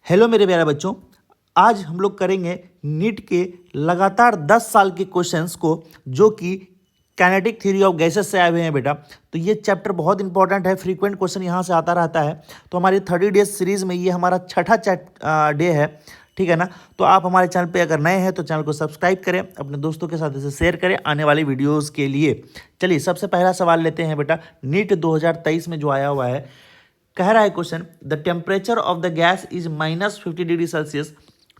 Hello मेरे प्यारे बच्चों, आज हम लोग करेंगे नीट के लगातार 10 साल के क्वेश्चंस को जो कि काइनेटिक थ्योरी ऑफ गैसेस से आए हुए हैं बेटा। तो ये चैप्टर बहुत इंपॉर्टेंट है, फ्रीक्वेंट क्वेश्चन यहाँ से आता रहता है। तो हमारी 30 डेज सीरीज में ये हमारा छठा डे है, ठीक है ना। तो आप हमारे चैनल पे अगर नए हैं तो चैनल को सब्सक्राइब करें, अपने दोस्तों के साथ इसे शेयर करें आने वाली वीडियोज़ के लिए। चलिए सबसे पहला सवाल लेते हैं बेटा, नीट 2023 में जो आया हुआ है। कह रहा है question, the temperature of the gas is -50 degree Celsius.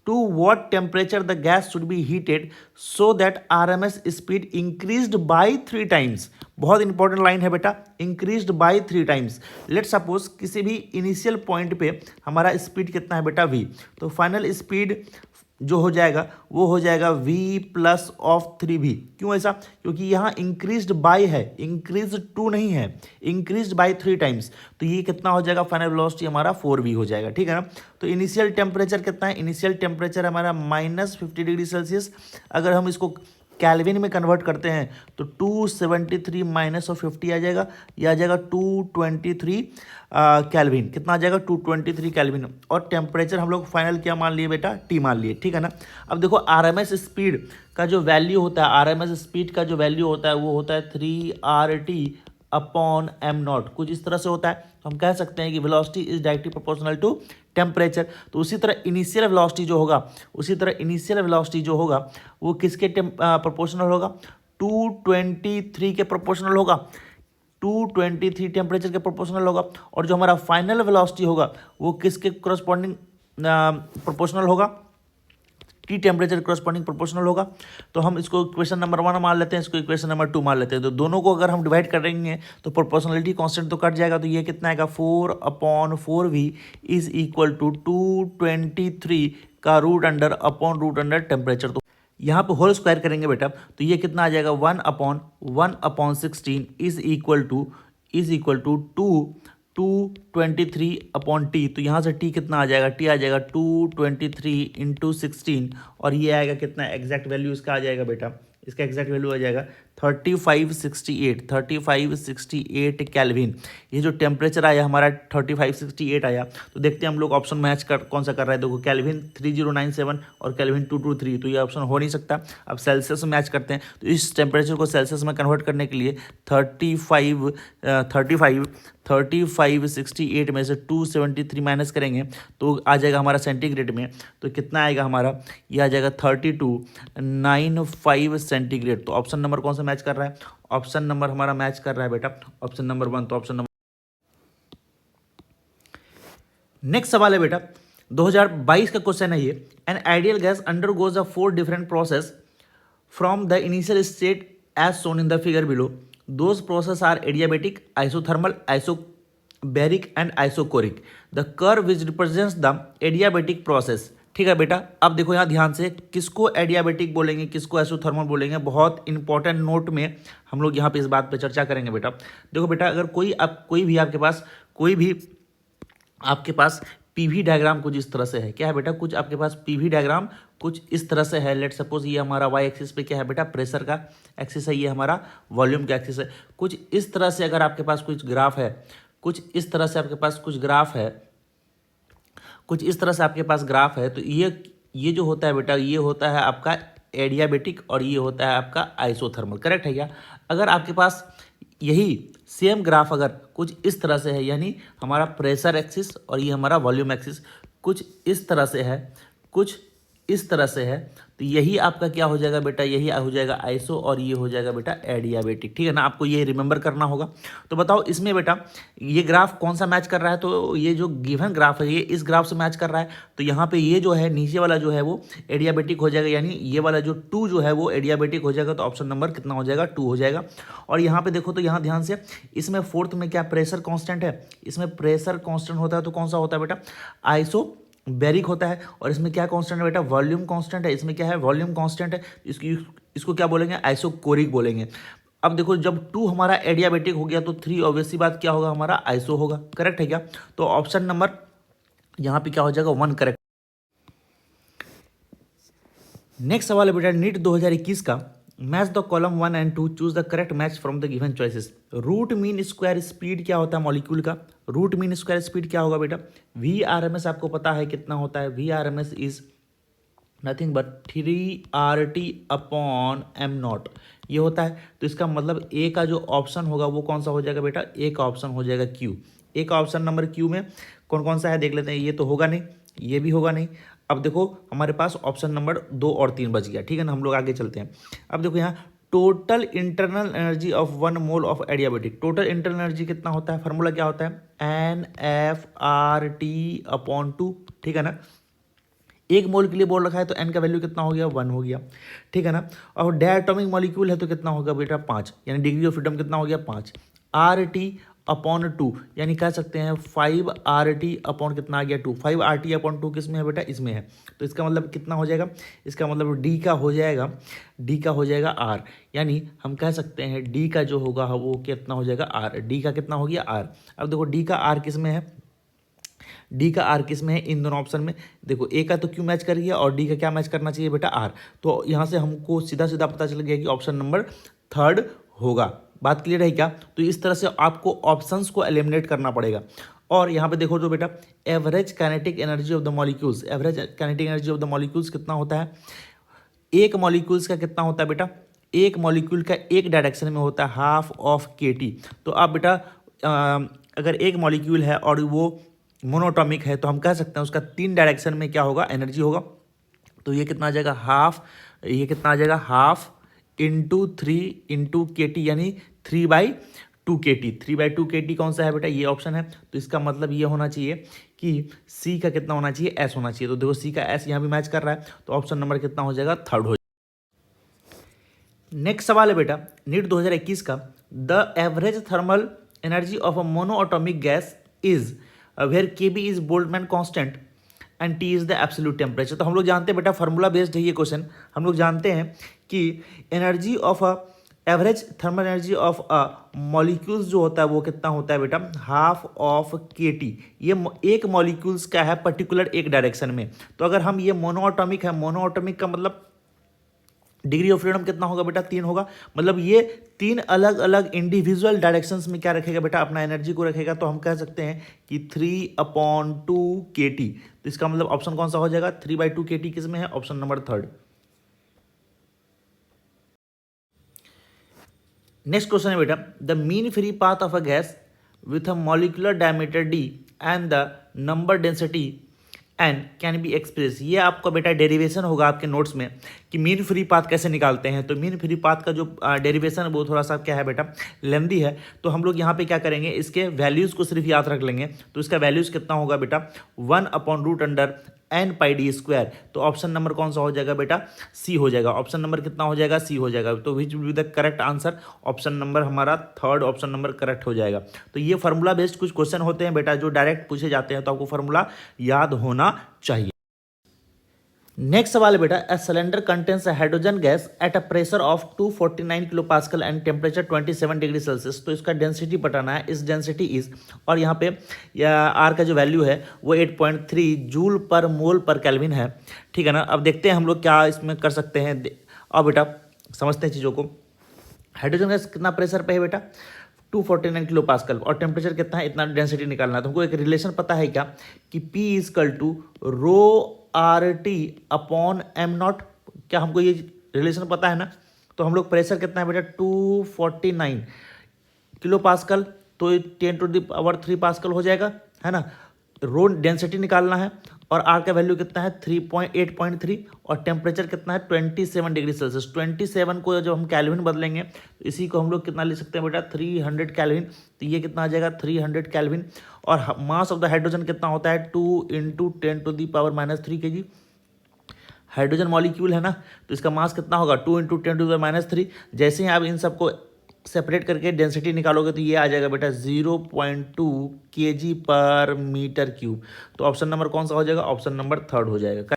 To what temperature the gas should be heated so that RMS speed increased by 3 times. बहुत इंपॉर्टेंट लाइन है बेटा, increased by 3 times. Let suppose किसी भी initial point पे हमारा speed कितना है बेटा, v। तो फाइनल स्पीड जो हो जाएगा वो हो जाएगा v प्लस ऑफ 3v। क्यों ऐसा? क्योंकि यहाँ इंक्रीज्ड बाय है, इंक्रीज टू नहीं है, इंक्रीज्ड बाय 3 टाइम्स। तो ये कितना हो जाएगा, फाइनल वेलोसिटी हमारा 4v हो जाएगा, ठीक है ना। तो इनिशियल टेम्परेचर कितना है, इनिशियल टेम्परेचर हमारा -50 डिग्री सेल्सियस। अगर हम इसको कैल्विन में कन्वर्ट करते हैं तो 273 -50 आ जाएगा, यह आ जाएगा 223 कैल्विन। कितना आ जाएगा, 223 कैल्विन। और टेम्परेचर हम लोग फाइनल क्या मान लिए बेटा, टी मान लिए, ठीक है ना। अब देखो RMS स्पीड का जो वैल्यू होता है, RMS स्पीड का जो वैल्यू होता है वो होता है 3RT अपॉन m0। कुछ इस तरह से होता है। तो हम कह सकते हैं कि velocity is directly proportional to temperature. तो उसी तरह इनिशियल वेलोसिटी जो होगा वो किसके प्रोपोर्शनल होगा, 223 के प्रोपोर्शनल होगा, 223 टेम्परेचर के प्रोपोर्शनल होगा। और जो हमारा फाइनल वेलोसिटी होगा वो किसके करस्पॉन्डिंग प्रोपोर्शनल होगा, टी टेम्परेचर करस्पॉन्डिंग प्रोपोर्शनल होगा। तो हम इसको इक्वेशन नंबर 1 मान लेते हैं, इसको इक्वेशन नंबर 2 मान लेते हैं। तो दोनों को अगर हम डिवाइड करेंगे तो प्रोपोर्शनलिटी कांस्टेंट तो कट जाएगा। तो ये कितना आएगा, 4/4v इज इक्वल टू 223 का root under upon root under temperature. तो यहाँ पे होल स्क्वायर करेंगे बेटा तो ये कितना आ जाएगा, 1/1/16 is equal to 223 upon T. तो यहाँ से टी कितना आ जाएगा, टी आ जाएगा 223 इंटू 16। और ये आएगा कितना, एग्जैक्ट वैल्यू इसका आ जाएगा बेटा, इसका एग्जैक्ट वैल्यू आ जाएगा 3568 कैल्विन। ये जो टेम्परेचर आया हमारा 3568 आया। तो देखते हैं हम लोग ऑप्शन मैच कर कौन सा कर रहा है। देखो कैल्विन 3097 और कैल्विन 223, तो ये ऑप्शन हो नहीं सकता। अब सेल्सियस में मैच करते हैं। तो इस टेम्परेचर को सेल्सियस में कन्वर्ट करने के लिए 3568 में से 273 माइनस करेंगे तो आ जाएगा हमारा सेंटीग्रेड में। तो कितना आएगा हमारा, ये आ जाएगा 3295 सेंटीग्रेड। तो ऑप्शन नंबर कौन सा मैच कर रहा है, ऑप्शन नंबर हमारा मैच कर रहा है बेटा ऑप्शन नंबर 1। तो ऑप्शन नंबर नेक्स्ट सवाल है बेटा 2022 का क्वेश्चन है ये। An ideal gas undergoes a 4 different process from the initial state as shown in the figure below. Those processes are adiabatic, isothermal, isobaric and isochoric. The curve which represents the adiabatic process। ठीक है बेटा, अब देखो यहाँ ध्यान से, किसको adiabatic बोलेंगे, किसको आइसोथर्मल बोलेंगे, बहुत इंपॉर्टेंट नोट में हम लोग यहाँ पे इस बात पे चर्चा करेंगे बेटा। देखो बेटा, अगर कोई भी आपके पास पीवी डायग्राम कुछ इस तरह से है, क्या है बेटा, कुछ आपके पास पीवी डायग्राम कुछ इस तरह से है। लेट सपोज ये हमारा वाई एक्सिस पे क्या है बेटा, प्रेशर का एक्सिस है, ये हमारा वॉल्यूम का एक्सिस है। कुछ इस तरह से अगर आपके पास कुछ ग्राफ है, कुछ इस तरह से आपके पास कुछ ग्राफ है, कुछ इस तरह से आपके पास ग्राफ है। तो ये जो होता है बेटा, ये होता है आपका एडियाबेटिक और ये होता है आपका आइसोथर्मल, करेक्ट है क्या। अगर आपके पास यही सेम ग्राफ अगर कुछ इस तरह से है, यानी हमारा प्रेशर एक्सिस और ये हमारा वॉल्यूम एक्सिस कुछ इस तरह से है, कुछ इस तरह से है, तो यही आपका क्या हो जाएगा बेटा, यही हो जाएगा आइसो और ये हो जाएगा बेटा एडियाबेटिक, ठीक है ना। आपको ये रिमेंबर करना होगा। तो बताओ इसमें बेटा ये ग्राफ कौन सा मैच कर रहा है। तो ये जो गिवन ग्राफ है ये इस ग्राफ से मैच कर रहा है। तो यहाँ पे ये जो है नीचे वाला जो है वो एडियाबेटिक हो जाएगा, यानी ये वाला जो 2 जो है वो एडियाबेटिक हो जाएगा। तो ऑप्शन नंबर कितना हो जाएगा, 2 हो जाएगा। और यहाँ पे देखो तो यहाँ ध्यान से, इसमें फोर्थ में क्या प्रेशर कॉन्स्टेंट है, इसमें प्रेशर कॉन्स्टेंट होता है। तो कौन सा होता है बेटा, आइसो बेरिक होता है। और इसमें क्या कांस्टेंट है बेटा, वॉल्यूम कांस्टेंट है। इसमें क्या है, वॉल्यूम कांस्टेंट है। इसको क्या बोलेंगे, आइसोकोरिक बोलेंगे। अब देखो जब 2 हमारा एडियाबेटिक हो गया तो 3 ऑब्वियसली बात क्या होगा, हमारा आइसो होगा, करेक्ट है क्या। तो ऑप्शन नंबर यहाँ पे क्या हो जाएगा, 1 करेक्ट। नेक्स्ट सवाल है बेटा नीट 2021 का। Match the column 1 and 2, choose the correct match from the given choices. Root mean square speed क्या होता है मॉलिक्यूल का? रूट मीन स्क्वायर स्पीड क्या होगा बेटा? वी आर एम एस आपको पता है कितना होता है? V R M S is nothing but 3RT upon M naught, ये होता है। तो इसका मतलब ए का जो ऑप्शन होगा वो कौन सा हो जाएगा बेटा? ए का ऑप्शन हो जाएगा क्यू। ए का ऑप्शन नंबर क्यू में कौन कौन सा है देख लेते हैं। ये तो होगा नहीं, ये भी होगा नहीं। अब देखो हमारे पास ऑप्शन नंबर 2 और 3 बच गया, ठीक है ना। हम लोग आगे चलते हैं। अब देखो यहाँ total internal energy of 1 mole of adiabatic, total internal energy कितना होता है? फार्मूला क्या होता है? NFRT अपॉन 2, ठीक है ना। एक मोल के लिए बोल रखा है तो एन का वैल्यू कितना हो गया? 1 हो गया, ठीक है ना। और डायटोमिक मॉलिक्यूल है तो कितना होगा बेटा? 5, यानी डिग्री ऑफ फ्रीडम कितना हो गया? 5। RT अपॉन 2, यानी कह सकते हैं 5RT अपॉन कितना आ गया? 2। 5RT अपॉन 2 किस में है बेटा? इसमें है। तो इसका मतलब कितना हो जाएगा? इसका मतलब डी का हो जाएगा, डी का हो जाएगा R, यानी हम कह सकते हैं डी का जो होगा वो कितना हो जाएगा? R। डी का कितना हो गया? R। अब देखो डी का R किस में है? डी का आर किस में है? इन दोनों ऑप्शन में। देखो ए का तो क्यू मैच कर गया और डी का क्या मैच करना चाहिए बेटा? आर। तो यहाँ से हमको सीधा सीधा पता चल गया कि ऑप्शन नंबर 3 होगा। बात क्लियर है क्या? तो इस तरह से आपको ऑप्शंस को एलिमिनेट करना पड़ेगा। और यहाँ पे देखो तो बेटा average kinetic energy of the molecules, average kinetic energy of the molecules कितना होता है? एक मॉलिक्यूल्स का कितना होता है बेटा? एक मॉलिक्यूल का एक डायरेक्शन में होता है हाफ ऑफ KT। तो आप बेटा अगर एक मॉलिक्यूल है और वो मोनोटॉमिक है तो हम कह सकते हैं उसका 3 डायरेक्शन में क्या होगा? एनर्जी होगा। तो ये कितना आ जाएगा? हाफ, ये कितना आ जाएगा? हाफ इंटू 3 इंटू KT, यानी 3/2 KT। 3/2 KT कौन सा है बेटा? ये ऑप्शन है। तो इसका मतलब ये होना चाहिए कि सी का कितना होना चाहिए? S होना चाहिए। तो देखो सी का S यहाँ भी मैच कर रहा है, तो ऑप्शन नंबर कितना हो जाएगा? 3 हो। नेक्स्ट सवाल है बेटा नीट 2021 का, the average thermal energy of a monoatomic gas is where KB is Boltzmann constant and T is the absolute temperature. तो हम लोग जानते हैं बेटा फार्मूला बेस्ड है ये क्वेश्चन। हम लोग जानते हैं कि energy of a average thermal energy of a molecules जो होता है वो कितना होता है बेटा? Half of KT। ये एक मॉलिक्यूल्स का है पर्टिकुलर एक डायरेक्शन में। तो अगर हम ये मोनोएटॉमिक है, मोनोएटॉमिक का मतलब डिग्री ऑफ फ्रीडम कितना होगा बेटा? 3 होगा। मतलब ये 3 अलग अलग इंडिविजुअल डायरेक्शंस में क्या रखेगा बेटा? अपना एनर्जी को रखेगा। तो हम कह सकते हैं कि 3/2 KT। तो इसका मतलब ऑप्शन कौन सा हो जाएगा? 3/2 KT किस में है? Option number 3। नेक्स्ट क्वेश्चन है बेटा the mean free path of a gas with a molecular diameter D and the number density and can be express. ये आपका बेटा डेरिवेशन होगा आपके नोट्स में कि मीन फ्री पाथ कैसे निकालते हैं। तो मीन फ्री पाथ का जो डेरिवेशन है वो थोड़ा सा क्या है बेटा? लेंदी है। तो हम लोग यहाँ पे क्या करेंगे? इसके वैल्यूज़ को सिर्फ याद रख लेंगे। तो इसका वैल्यूज़ कितना होगा बेटा? 1/√n πD²। तो ऑप्शन नंबर कौन सा हो जाएगा बेटा? सी हो जाएगा। ऑप्शन नंबर कितना हो जाएगा? सी हो जाएगा। तो which will be the correct answer? Option number हमारा 3rd ऑप्शन नंबर करेक्ट हो जाएगा। तो ये फार्मूला बेस्ड कुछ क्वेश्चन होते हैं बेटा जो डायरेक्ट पूछे जाते हैं, तो आपको फार्मूला याद होना चाहिए। नेक्स्ट सवाल है बेटा a cylinder contains hydrogen gas at a pressure of 249 kilo pascal and temperature 27 degree Celsius. तो इसका डेंसिटी बताना है। इस डेंसिटी इज, और यहाँ पे आर का जो वैल्यू है वो 8.3 जूल पर मोल पर केल्विन है, ठीक है ना। अब देखते हैं हम लोग क्या इसमें कर सकते हैं। अब बेटा समझते हैं चीज़ों को। हाइड्रोजन गैस कितना प्रेशर पे है बेटा? 249 किलो पास्कल, और टेम्परेचर कितना है? इतना डेंसिटी निकालना है। तो हमको एक रिलेशन पता है क्या कि P is equal to ρRT upon m0। क्या हमको ये रिलेशन पता है ना? तो हम लोग प्रेशर कितना है बेटा? 249 किलो पास्कल, तो 10⁻³ पास्कल हो जाएगा, है ना। रो डेंसिटी निकालना है और आर का वैल्यू कितना है? 8.3, और टेम्परेचर कितना है? 27 डिग्री सेल्सियस। 27 को जब हम कैल्विन बदलेंगे तो इसी को हम लोग कितना ले सकते हैं बेटा? 300 कैल्विन। तो ये कितना आ जाएगा? 300 कैल्विन। और मास ऑफ द हाइड्रोजन कितना होता है? 2 × 10⁻³ kg। हाइड्रोजन मॉलिक्यूल है ना, तो इसका मास कितना होगा? 2 × 10⁻³ जैसे ही आप इन सबको सेपरेट करके डेंसिटी निकालोगे तो ये आ जाएगा बेटा 0.2 kg/m³। तो ऑप्शन नंबर कौन सा हो जाएगा? ऑप्शन नंबर 3rd हो जाएगा।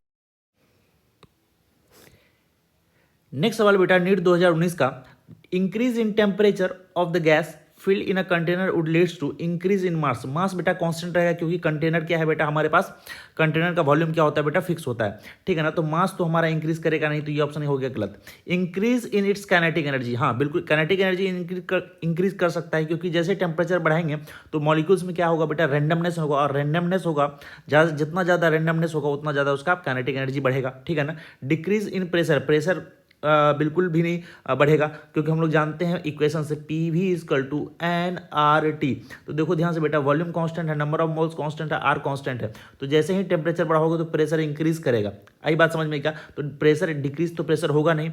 नेक्स्ट सवाल बेटा नीट 2019 का, increase in temperature of the gas filled in a container would leads to increase in mass. Mass बेटा कांस्टेंट रहेगा क्योंकि कंटेनर क्या है बेटा, हमारे पास कंटेनर का वॉल्यूम क्या होता है बेटा, फिक्स होता है, ठीक है ना। तो मास तो हमारा इंक्रीज करेगा नहीं, तो ये ऑप्शन हो गया गलत। Increase in its kinetic energy, हाँ बिल्कुल काइनेटिक एनर्जी इंक्रीज कर सकता है, क्योंकि जैसे टेम्परेचर बढ़ाएंगे तो मॉलिक्यूल्स में क्या होगा बेटा, रैंडमनेस होगा, और रैंडमनेस होगा जितना ज़्यादा रैंडमनेस होगा उतना ज़्यादा उसका काइनेटिक एनर्जी बढ़ेगा, ठीक है ना। डिक्रीज इन प्रेशर, प्रेशर बिल्कुल भी नहीं बढ़ेगा, क्योंकि हम लोग जानते हैं इक्वेशन से P V is equal to N R T. तो देखो ध्यान से बेटा, वॉल्यूम कांस्टेंट है, नंबर ऑफ मोल्स कांस्टेंट है, आर कांस्टेंट है, तो जैसे ही टेम्परेचर बढ़ा होगा तो प्रेशर इंक्रीज करेगा। आई बात समझ में क्या, तो प्रेशर डिक्रीज तो प्रेशर होगा नहीं।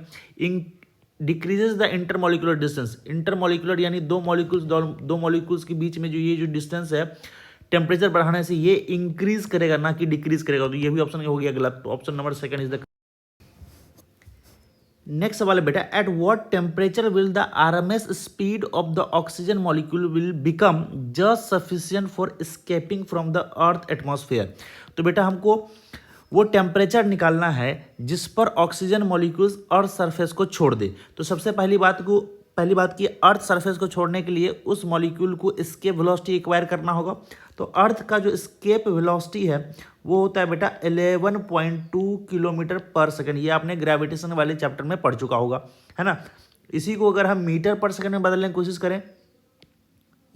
Decreases the intermolecular distance, intermolecular यानी दो मॉलिक्यूल्स के बीच में जो डिस्टेंस है, टेम्परेचर बढ़ाने से ये इंक्रीज करेगा ना कि डिक्रीज करेगा, तो ये भी ऑप्शन हो गया गलत। तो option number second is the next सवाल है बेटा, at what temperature will the RMS speed of the oxygen molecule will become just sufficient for escaping from the earth atmosphere. तो बेटा हमको वो टेम्परेचर निकालना है जिस पर ऑक्सीजन मॉलिक्यूल्स अर्थ सरफेस को छोड़ दे। तो सबसे पहली बात की अर्थ सरफेस को छोड़ने के लिए उस मॉलिक्यूल को एस्केप वेलोसिटी एक्वायर करना होगा। तो अर्थ का जो एस्केप वेलोसिटी है वो होता है बेटा 11.2 किलोमीटर पर सेकंड। ये आपने ग्रेविटेशन वाले चैप्टर में पढ़ चुका होगा, है ना। इसी को अगर हम मीटर पर सेकंड में बदलने की कोशिश करें,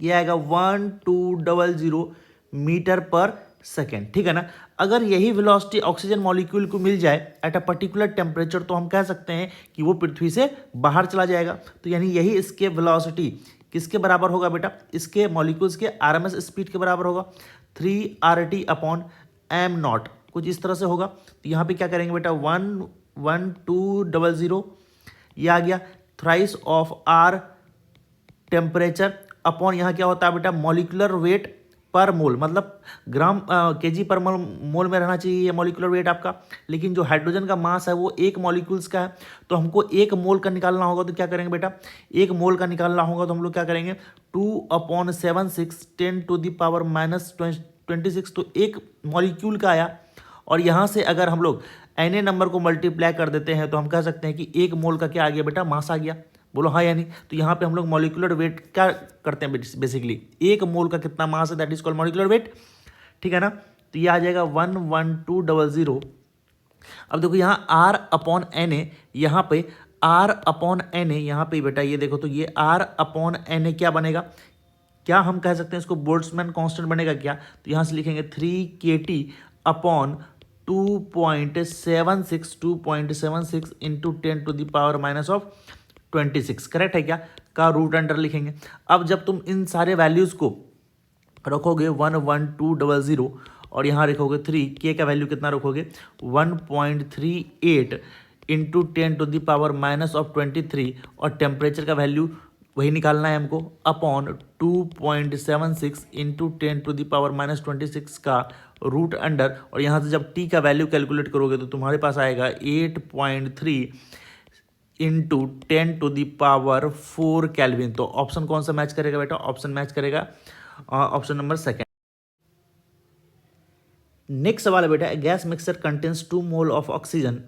ये आएगा 1200 मीटर पर सेकेंड, ठीक है ना। अगर यही वेलोसिटी ऑक्सीजन मॉलिक्यूल को मिल जाए एट अ पर्टिकुलर टेम्परेचर, तो हम कह सकते हैं कि वो पृथ्वी से बाहर चला जाएगा। तो यानी यही इसके वेलोसिटी किसके बराबर होगा बेटा, इसके मॉलिक्यूल्स के आरएमएस स्पीड के बराबर होगा, 3RT/m0, कुछ इस तरह से होगा। तो यहाँ पे क्या करेंगे बेटा, 11200 ये आ गया, thrice of R temperature upon यहाँ क्या होता है बेटा, मॉलिकुलर वेट पर मोल, मतलब ग्राम केजी पर मोल में रहना चाहिए ये मॉलिकुलर वेट आपका। लेकिन जो हाइड्रोजन का मास है वो एक मॉलिक्यूल्स का है, तो हमको एक मोल का निकालना होगा। तो क्या करेंगे बेटा, एक मोल का निकालना होगा तो हम लोग क्या करेंगे, 2/76 10⁻⁻26, तो एक मॉलिक्यूल का आया। और यहाँ से अगर हम लोग एन ए नंबर को मल्टीप्लाई कर देते हैं तो हम कह सकते हैं कि एक मोल का क्या आ गया बेटा, मास आ गया। बोलो हाँ या नहीं। तो यहाँ पे हम लोग मॉलिकुलर वेट क्या करते हैं बेसिकली, एक मोल का कितना मास है that is called molecular weight, ठीक है ना। तो ये आ जाएगा 11200। अब देखो यहाँ R/Na, यहाँ पे R/Na, यहाँ पे बेटा ये देखो, तो ये R/Na क्या बनेगा, क्या हम कह सकते हैं इसको बोल्ट्जमैन कांस्टेंट बनेगा क्या। तो यहाँ से लिखेंगे 3kT/2.76 इंटू 10⁻⁻26, करेक्ट है क्या, का रूट अंडर लिखेंगे। अब जब तुम इन सारे वैल्यूज़ को रखोगे 11200 और यहाँ रखोगे 3, के का वैल्यू कितना रखोगे 1.38 इंटू 10⁻⁻23, और टेम्परेचर का वैल्यू वही निकालना है हमको, अपॉन 2.76 इंटू 10⁻⁻26 का रूट अंडर, और यहाँ से जब टी का वैल्यू कैलकुलेट करोगे तो तुम्हारे पास आएगा 8.3 इंटू 10⁻⁴ केल्विन। तो ऑप्शन कौन सा मैच करेगा बेटा, ऑप्शन मैच करेगा ऑप्शन नंबर सेकेंड। नेक्स्ट सवाल है बेटा, gas mixture contains 2 mole of oxygen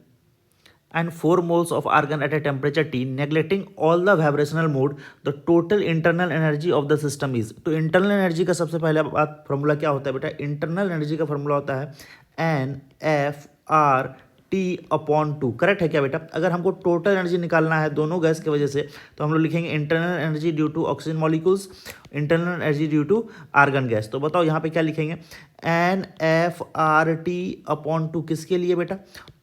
and 4 moles of argon at a temperature T, neglecting all the vibrational mode, the total internal energy of the system is। तो internal energy का सबसे पहले बात formula क्या होता है बेटा, इंटरनल एनर्जी का फॉर्मूला होता है NFRT/2, करेक्ट है क्या बेटा। अगर हमको टोटल एनर्जी निकालना है दोनों गैस की वजह से तो हम लोग लिखेंगे internal energy due to oxygen molecules, internal energy due to argon gas. तो बताओ यहाँ पे क्या लिखेंगे, NFRT/2 किसके लिए बेटा,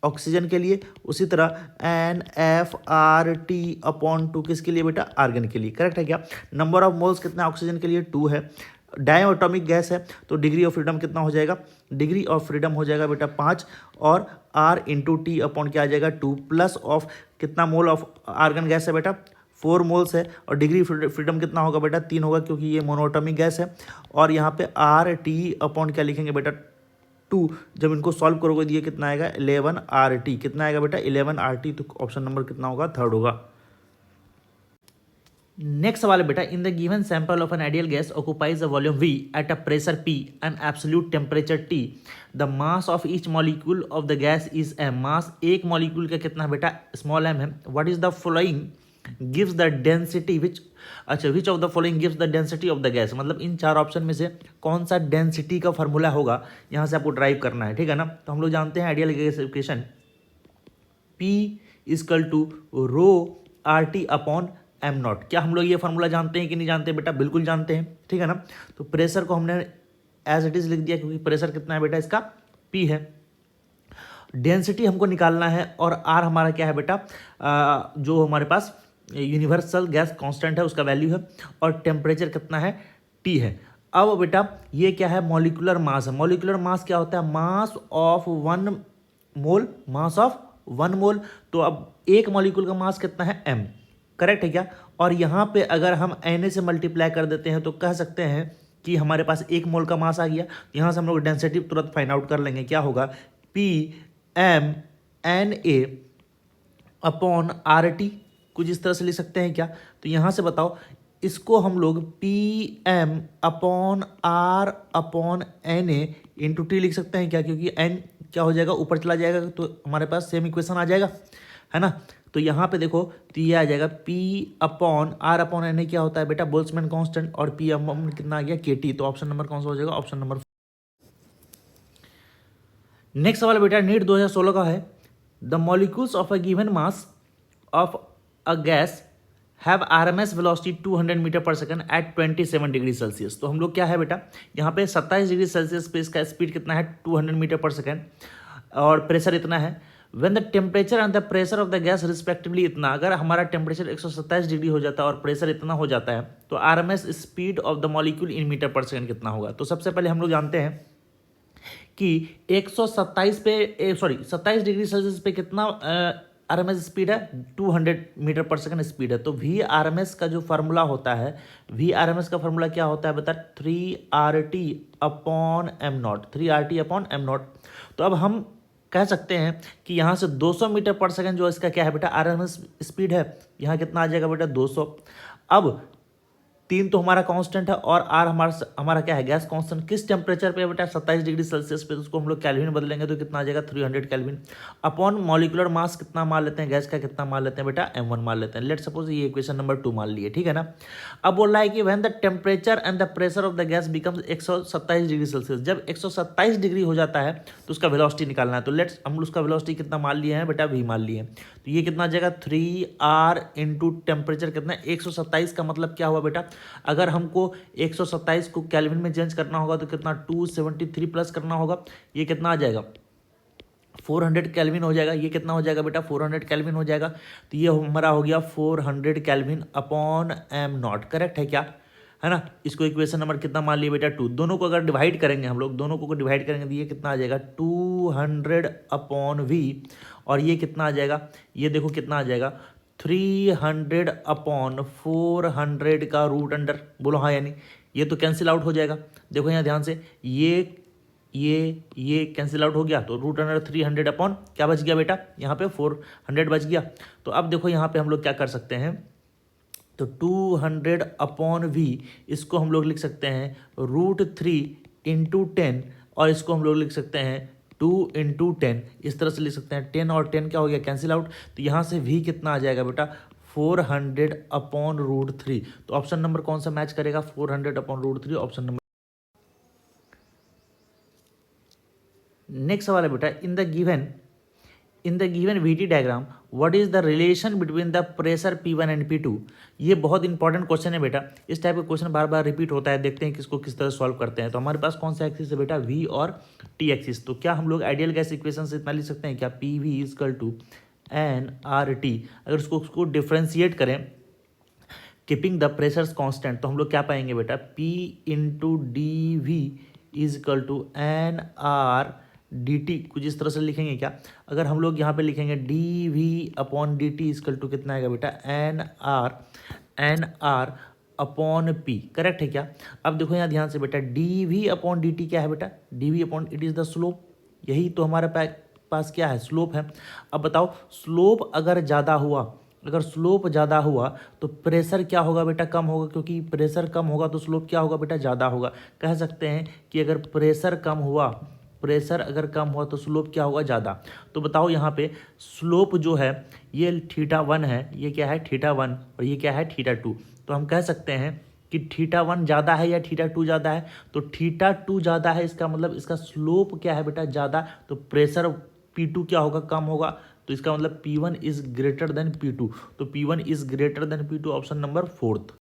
ऑक्सीजन के लिए, उसी तरह NFRT/2 किसके लिए बेटा, आर्गन के लिए, करेक्ट है क्या। नंबर ऑफ मोल्स कितना ऑक्सीजन के लिए 2 है, डायटोमिक गैस है, तो डिग्री ऑफ फ्रीडम कितना हो जाएगा, डिग्री ऑफ फ्रीडम हो जाएगा बेटा 5, और R इंटू टी अपॉन क्या आ जाएगा 2, प्लस ऑफ कितना मोल ऑफ आर्गन गैस है बेटा 4 मोल्स है, और डिग्री फ्रीडम कितना होगा बेटा 3 होगा, क्योंकि ये मोनोटॉमिक गैस है। और यहाँ पे RT अपॉन क्या लिखेंगे बेटा 2, जब इनको सॉल्व करोगे तो ये कितना आएगा 11RT, कितना आएगा बेटा 11RT। तो ऑप्शन नंबर कितना होगा, थर्ड होगा। नेक्स्ट सवाल है बेटा, in the given sample of an ideal gas occupies the volume V at a pressure P and absolute temperature T, the mass of each molecule of the gas is m। Mass एक molecule का कितना बेटा, small m है। What is the following gives the density which अच्छा, which of the following gives the density of the gas, मतलब इन चार option में से कौन सा डेंसिटी का फॉर्मूला होगा, यहाँ से आपको ड्राइव करना है, ठीक है ना। तो हम लोग जानते हैं ideal gas equation P is equal to rho R T upon M naught. क्या हम लोग ये फार्मूला जानते हैं कि नहीं जानते बेटा? बिल्कुल जानते हैं, ठीक है ना। तो प्रेशर को हमने एज इट इज लिख दिया क्योंकि प्रेशर कितना है बेटा? इसका P है। डेंसिटी हमको निकालना है और आर हमारा क्या है बेटा? जो हमारे पास यूनिवर्सल गैस कांस्टेंट है उसका वैल्यू है, और टेम्परेचर कितना है? T है। अब बेटा ये क्या है? मॉलिक्यूलर मास है। मॉलिक्यूलर मास क्या होता है? Mass of one mole, mass of one mole. तो अब एक मॉलिक्यूल का मास कितना है? m, करेक्ट है क्या? और यहाँ पे अगर हम Na से मल्टीप्लाई कर देते हैं तो कह सकते हैं कि हमारे पास एक मोल का मास आ गया। यहाँ से हम लोग डेंसिटी तुरंत फाइंड आउट कर लेंगे। क्या होगा? P(m)Na अपॉन RT, कुछ इस तरह से लिख सकते हैं क्या? तो यहाँ से बताओ, इसको हम लोग Pm upon R upon Na into T लिख सकते हैं क्या? क्योंकि n क्या हो जाएगा? ऊपर चला जाएगा तो हमारे पास सेम इक्वेशन आ जाएगा, है ना। तो यहाँ पे देखो, तो ये आ जाएगा P upon R upon Na क्या होता है बेटा? बोल्ट्जमैन कांस्टेंट, और P अपॉन कितना आ गया? KT। तो ऑप्शन नंबर कौन सा हो जाएगा? Option number. नेक्स्ट सवाल बेटा नीट 2016 का है। The molecules of a given mass of a gas have RMS velocity 200 metre per second at 27 degree Celsius. तो हम लोग क्या है बेटा, यहाँ पे 27 डिग्री सेल्सियस पे इसका स्पीड कितना है? 200 मीटर पर सेकंड, और प्रेशर इतना है। When the temperature and the pressure of the gas respectively इतना, अगर हमारा टेम्परेचर 127 डिग्री हो जाता है और प्रेशर इतना हो जाता है, तो RMS speed of the molecule in metre per second कितना होगा? तो सबसे पहले हम लोग जानते हैं कि 27 डिग्री सेल्सियस पे कितना RMS स्पीड है? 200 मीटर पर सेकंड स्पीड है। तो VRMS का जो फार्मूला होता है, VRMS का फार्मूला क्या होता है बता? 3RT upon M not, 3RT upon M not. तो अब हम कह सकते हैं कि यहाँ से 200 मीटर पर सेकंड जो इसका क्या है बेटा? RMS स्पीड है। यहाँ कितना आ जाएगा बेटा? 200। अब 3 तो हमारा कांस्टेंट है और R हमारा क्या है? Gas constant. किस टेम्परेचर पे बेटा? 27 डिग्री सेल्सियस पे। तो उसको हम लोग कैल्विन बदलेंगे तो कितना आ जाएगा? 300 कैल्विन अपॉन मॉलिक्यूलर मास कितना मान लेते हैं? गैस का कितना मान लेते हैं बेटा? m1 मान लेते हैं। लेट सपोज ये इक्वेशन नंबर 2 मान लिए, ठीक है ना। अब बोल रहा है कि when the temperature and the pressure of the gas becomes 127 degree Celsius, जब 127 डिग्री हो जाता है तो उसका वेलोसिटी निकालना है। तो लेट्स हम उसका वेलोसिटी कितना मान लिए हैं बेटा? v मान लिए हैं। तो ये कितना आ जाएगा? 3R इंटू टेम्परेचर कितना? 127 का मतलब क्या हुआ बेटा? अगर हमको 127 को कैल्विन में चेंज करना होगा तो कितना? 273 प्लस करना होगा। ये कितना आ जाएगा? 400 कैल्विन हो जाएगा। ये कितना हो जाएगा बेटा? 400 कैल्विन हो जाएगा। तो ये हमारा हो गया 400 kelvin upon M naught, correct है क्या? है ना। इसको इक्वेशन नंबर कितना मान लिया बेटा? 2। दोनों को अगर डिवाइड करेंगे हम लोग, दोनों को डिवाइड करेंगे तो ये कितना आ जाएगा? 200 अपॉन V, और ये कितना आ जाएगा? ये देखो कितना आ जाएगा? 300 अपॉन 400 का रूट अंडर, बोलो हाँ यानी ये तो कैंसिल आउट हो जाएगा। देखो यहाँ ध्यान से, ये कैंसिल आउट हो गया, तो रूट अंडर 300 अपॉन क्या बच गया बेटा? यहाँ पे 400 बच गया। तो अब देखो यहाँ पे हम लोग क्या कर सकते हैं, तो 200 अपॉन V, इसको हम लोग लिख सकते हैं √3 इंटू 10, और इसको हम लोग लिख सकते हैं 2 इंटू 10, इस तरह से लिख सकते हैं। 10 और 10 क्या हो गया? Cancel out. तो यहाँ से V कितना आ जाएगा बेटा? 400 अपॉन √3। तो ऑप्शन नंबर कौन सा मैच करेगा? 400 अपॉन √3, ऑप्शन नंबर। नेक्स्ट सवाल है बेटा, in the given VT diagram what is the relation between the pressure P1 and P2। ये बहुत इंपॉर्टेंट क्वेश्चन है बेटा। इस टाइप का क्वेश्चन बार बार रिपीट होता है। देखते हैं किसको किस तरह सॉल्व करते हैं। तो हमारे पास कौन सा एक्सिस है बेटा? V और T एक्सिस। तो क्या हम लोग आइडियल गैस इक्वेशन से इतना लिख सकते हैं क्या? PV is equal to nRT। अगर उसको डिफ्रेंशिएट करें कीपिंग द प्रेशर्स कांस्टेंट, तो हम लोग क्या पाएंगे बेटा? P into DV is equal to nR/dt, कुछ इस तरह से लिखेंगे क्या? अगर हम लोग यहाँ पे लिखेंगे DV upon DT is equal to कितना आएगा बेटा? nR अपॉन P, करेक्ट है क्या? अब देखो यहाँ ध्यान से बेटा, DV अपॉन DT क्या है बेटा? DV upon it is the slope. यही तो हमारे पास क्या है? स्लोप है। अब बताओ, स्लोप अगर ज़्यादा हुआ, अगर स्लोप ज़्यादा हुआ तो प्रेशर क्या होगा बेटा? कम होगा, क्योंकि प्रेशर कम होगा तो स्लोप क्या होगा बेटा? ज़्यादा होगा। कह सकते हैं कि अगर प्रेशर अगर कम हुआ तो स्लोप क्या होगा? ज़्यादा। तो बताओ यहाँ पे स्लोप जो है ये θ1 है, ये क्या है? θ1, और ये क्या है? θ2। तो तो हम कह सकते हैं कि θ1 ज़्यादा है या θ2 ज़्यादा है। तो θ2 ज़्यादा है, इसका मतलब इसका स्लोप क्या है बेटा, ज़्यादा। तो प्रेशर P2 क्या होगा, कम होगा। तो इसका मतलब P1 is greater than P2। तो P1 is greater than P2, option number 4।